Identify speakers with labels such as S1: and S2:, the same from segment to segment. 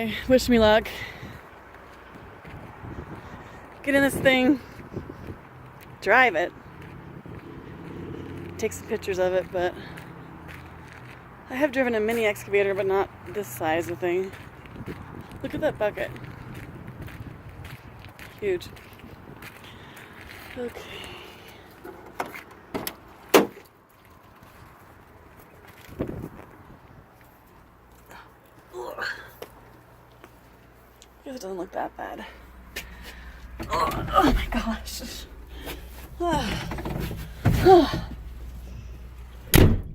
S1: Wish me luck. Get in this thing, drive it, take some pictures of it, but I have driven a mini excavator, but not this size of thing. Look at that bucket. Huge. Okay. I guess it doesn't look that bad. Oh my gosh.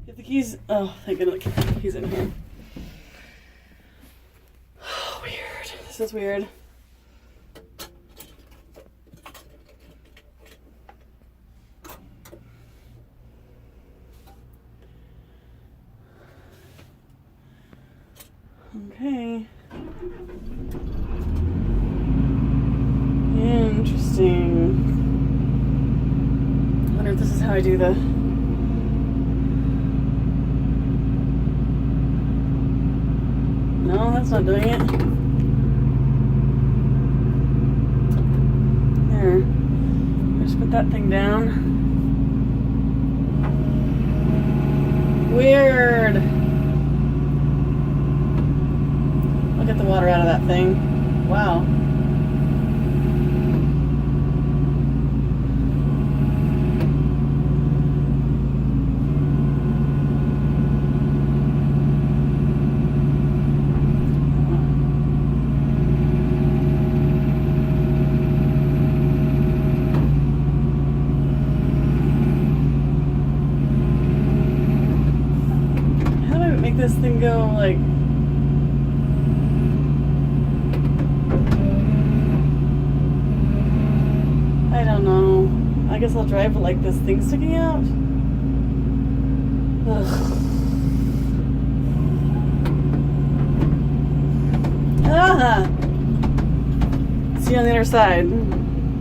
S1: Get the keys. Oh, thank goodness the keys in here. Oh, weird. This is weird. Okay. Interesting. I wonder if this is how I do the... No, that's not doing it. There. Just put that thing down. Weird. I'll get the water out of that thing. Wow. Make this thing go like I don't know. I guess I'll drive it like this thing's sticking out. Ugh. Ah! See you on the other side.